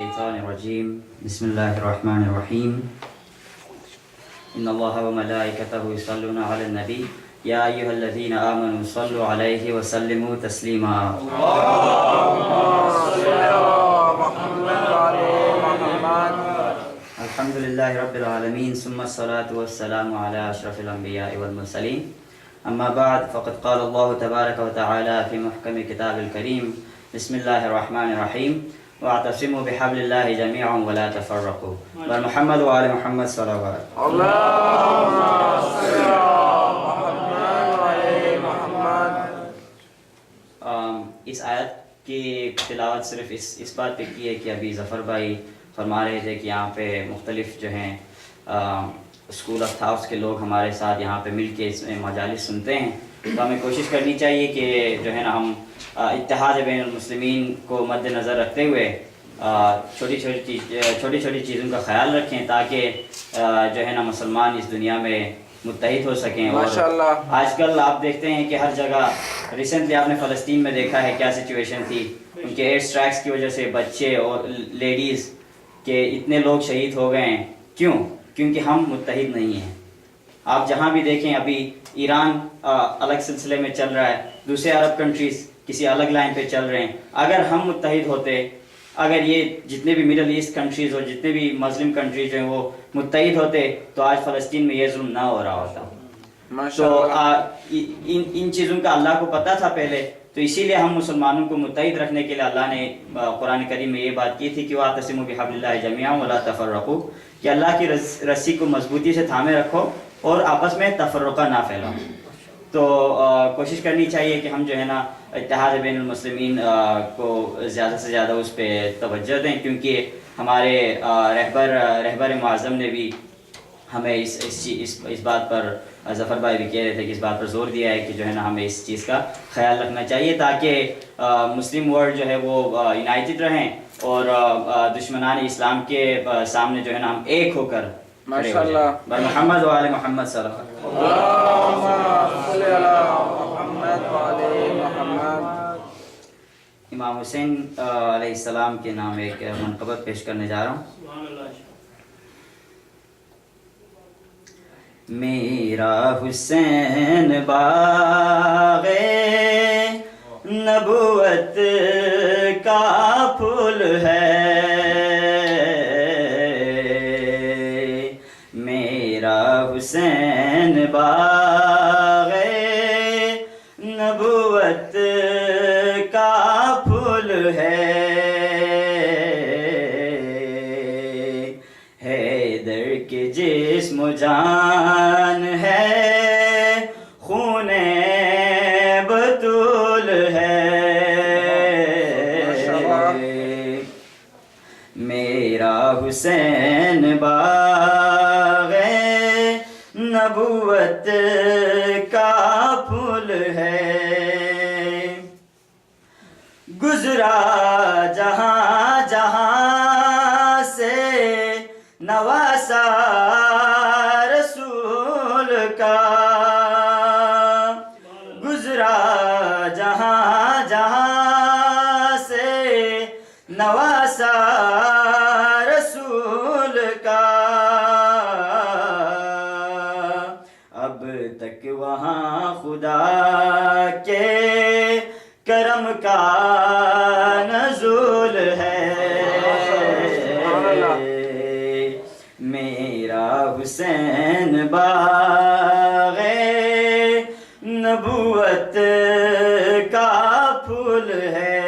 الشيطان الرجيم بسم الله الرحمن الرحيم إن الله وملائكته يصلون على النبي يا أيها الذين آمنوا صلوا عليه وسلموا تسليما الحمد لله رب العالمين ثم الصلاة والسلام على أشرف الأنبياء والمرسلين أما بعد فقد قال الله تبارك وتعالى في محكم كتاب الكريم بسم الله الرحمن الرحيم واعتصموا بحبل الله جميعا ولا تفرقوا محمد وآل محمد صلوات اللهم صل على محمد وعلى محمد. اس آیت کی تلاوت صرف اس بات پہ کی ہے کہ ابھی ظفر بھائی فرما رہے تھے کہ یہاں پہ مختلف جو ہیں اسکول آف تھاٹس کے لوگ ہمارے ساتھ یہاں پہ مل کے اس میں مجالس سنتے ہیں، تو ہمیں کوشش کرنی چاہیے کہ جو ہے نا ہم اتحاد بین المسلمین کو مد نظر رکھتے ہوئے چھوٹی چھوٹی چیزوں کا خیال رکھیں تاکہ جو ہے نا مسلمان اس دنیا میں متحد ہو سکیں. اور آج کل آپ دیکھتے ہیں کہ ہر جگہ ریسنٹلی آپ نے فلسطین میں دیکھا ہے کیا سچویشن تھی، ان کے ایئر اسٹرائکس کی وجہ سے بچے اور لیڈیز کے اتنے لوگ شہید ہو گئے ہیں. کیونکہ ہم متحد نہیں ہیں. آپ جہاں بھی دیکھیں ابھی ایران الگ سلسلے میں چل رہا ہے، دوسرے عرب کنٹریز کسی الگ لائن پہ چل رہے ہیں. اگر ہم متحد ہوتے، اگر یہ جتنے بھی مڈل ایسٹ کنٹریز اور جتنے بھی مسلم کنٹریز ہیں وہ متحد ہوتے تو آج فلسطین میں یہ ظلم نہ ہو رہا ہوتا. تو ان چیزوں کا اللہ کو پتہ تھا پہلے، تو اسی لیے ہم مسلمانوں کو متحد رکھنے کے لیے اللہ نے قرآن کریم میں یہ بات کی تھی کہ وَاعْتَصِمُوا بِحَبْلِ اللَّهِ جَمِيعًا وَلَا تَفَرَّقُوا، کہ اللہ کی رسی کو مضبوطی سے تھامے رکھو اور آپس میں تفرقہ نہ پھیلاؤ. تو کوشش کرنی چاہیے کہ ہم جو ہے نا اتحاد بین المسلمین کو زیادہ سے زیادہ اس پہ توجہ دیں، کیونکہ ہمارے رہبر معظم نے بھی ہمیں اس بات پر، ظفر بھائی بھی کہہ رہے تھے کہ اس بات پر زور دیا ہے کہ جو ہے نا ہمیں اس چیز کا خیال رکھنا چاہیے تاکہ مسلم ورلڈ جو ہے وہ یونائٹڈ رہیں اور دشمنان اسلام کے سامنے جو ہے نا ہم ایک ہو کر ماشاءاللہ محمد و آل محمد صلی اللہ علیہ وسلم. اللهم صل على محمد وعلى محمد. امام حسین علیہ السلام کے نام ایک منقبت پیش کرنے جا رہا ہوں. میرا حسین باغ نبوت کا پھول ہے، میرا حسین باغ نبوت کا پھول ہے، حیدر کے جسم و جان ہے، خون بطول ہے، میرا حسین باغ نبوت کا پھول ہے. گزرا جہاں جہاں سے نواسا رسول کا، گزرا جہاں جہاں سے نواسا رسول کا، اب تک وہاں خدا کے کرم کا نزول ہے. میرا حسین باغ نبوت کا پھول ہے.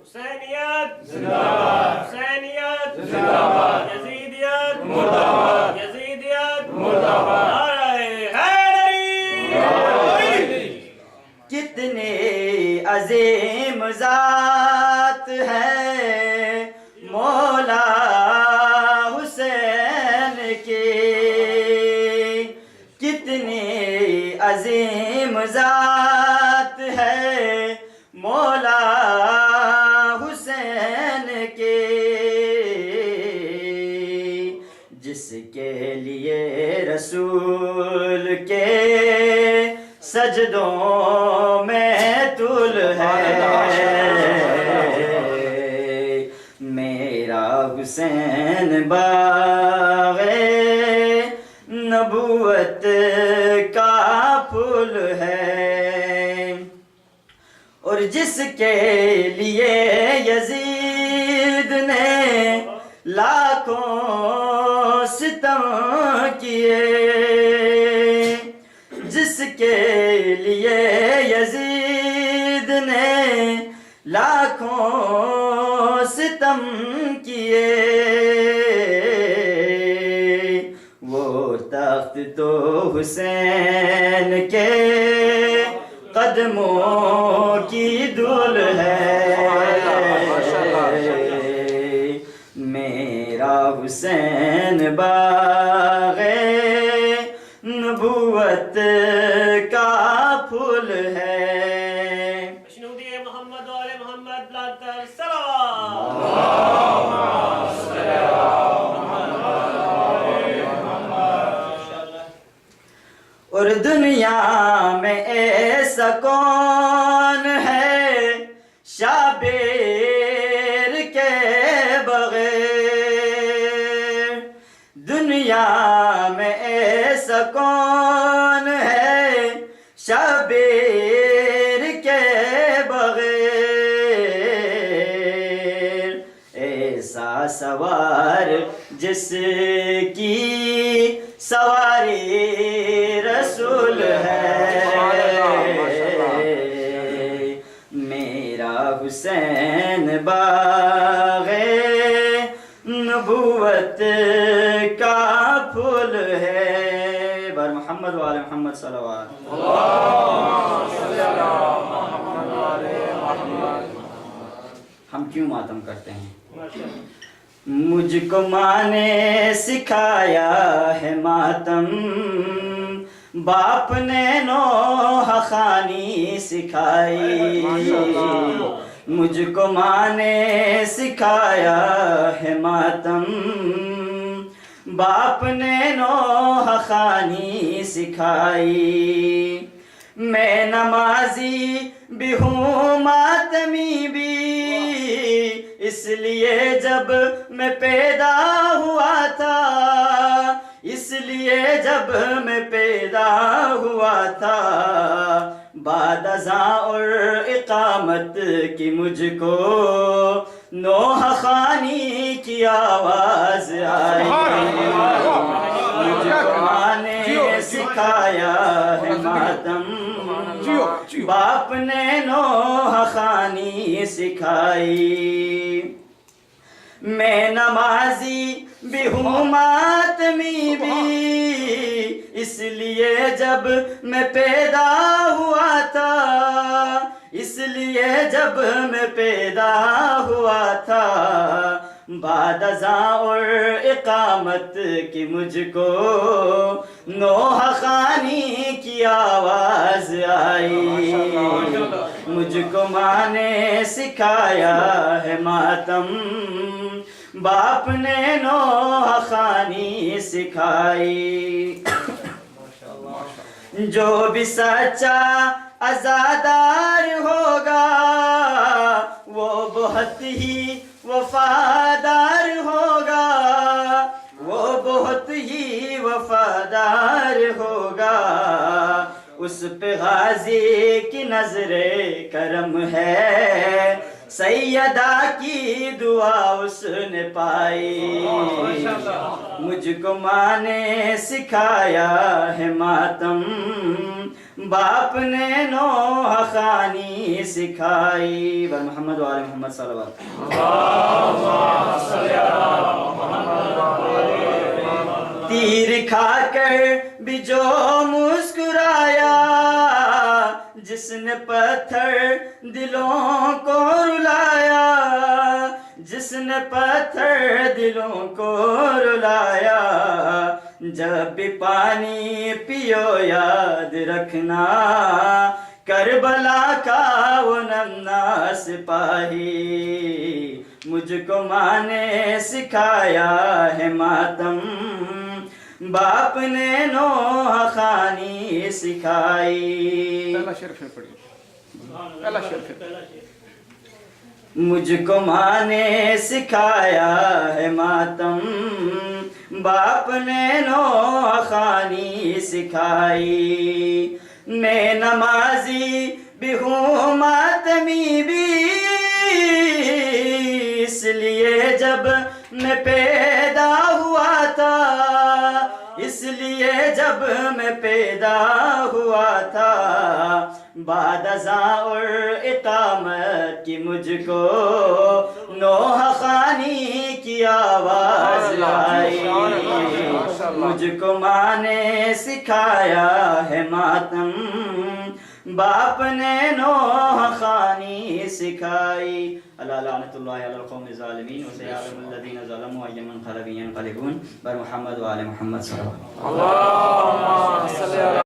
حسینیت زندہ باد، حسینیت زندہ باد، یزیدیت مردہ باد، یزیدیت مردہ باد. کتنے عظیم ذات ہے مولا حسین کی، کتنی عظیم ذات ہے مولا حسین کی، جس کے لیے رسول کے سجدوں میں طول ہے. میرا حسین باغ نبوت کا پھول ہے، اور جس کے لیے یزید نے لاکھوں ستم کیے، جس کے لیے یزید نے لاکھوں ستم کیے، وہ تخت تو حسین کے قدموں کی دھول ہے، میرا حسین باغ نبوت کا پھول ہے۔ اشنودی محمد و آل محمد لا کر صلوات۔ اور دنیا میں ایسا کون ہے شابیر کے بغیر، دنیا میں ایسا کون ہے شابیر کے بغیر، ایسا سوار جس کی سواری رسول ہے، میرا حسین باغ نبوت کا پھول ہے۔ بر محمد وآل محمد صلوات۔ ہم کیوں ماتم کرتے ہیں؟ مجھ کو ماں نے سکھایا ہے ماتم، باپ نے نوح خوانی سکھائی، مجھ کو ماں نے سکھایا ہے ماتم، باپ نے نوح خوانی سکھائی، میں نمازی بھی ہوں ماتمی بھی، اس لیے جب میں پیدا ہوا تھا، اس لیے جب میں پیدا ہوا تھا، بعد ازاں اور اقامت کی مجھ کو نوح خوانی کی آواز آئی، مجھ کو ماں نے سکھایا ہے ماتم، باپ نے نوح خوانی سکھائی، میں نمازی بھی ہوں ماتمی بھی، اس لیے جب میں پیدا ہوا تھا، اس لیے جب میں پیدا ہوا تھا، بعد ازاں اور اقامت کی مجھ کو نوح خوانی کی آواز آئی، مجھ کو ماں نے سکھایا ہے ماتم، باپ نے نوح خوانی سکھائی، جو بھی سچا عزادار ہوگا وہ بہت ہی وفادار ہوگا، وہ بہت ہی وفادار ہوگا، اس پہ غازی کی نظر کرم ہے، سیدہ کی دعا اس نے پائی، مجھ کو ماں نے سکھایا ہے ماتم، باپ نے نوح خوانی سکھائی، بر محمد و آل محمد صلوات۔ تیر کھا کر بھی جو مسکرایا، جس نے پتھر دلوں کو رلایا، جس نے پتھر دلوں کو رلایا، جب بھی پانی پیو یاد رکھنا کربلا کا وہ ننھا سپاہی، مجھ کو ماں نے سکھایا ہے ماتم، باپ نے نوح خوانی سکھائی۔ پہلا شعر پھر پڑھیے، پہلا شعر پھر۔ مجھ کو ماں نے سکھایا ہے ماتم، باپ نے نوحہ خوانی سکھائی، میں نمازی بھی ہوں ماتمی بھی، اس لیے جب میں پیدا ہوا تھا، اس لیے جب میں پیدا ہوا تھا، بعد ازاں اور اقامت کی مجھ کو نوحہ خوانی کی آواز آئی، مجھ کو ماں نے سکھایا ہے ماتم، باپ نے نوحہ خوانی سکھائی۔ اللہ لعنت اللہ علی القوم الظالمین وسيعلم الذین ظلموا أي منقلب ينقلبون۔ بر محمد وآل محمد صلی اللہ علیہ وسلم۔ اللهم صل على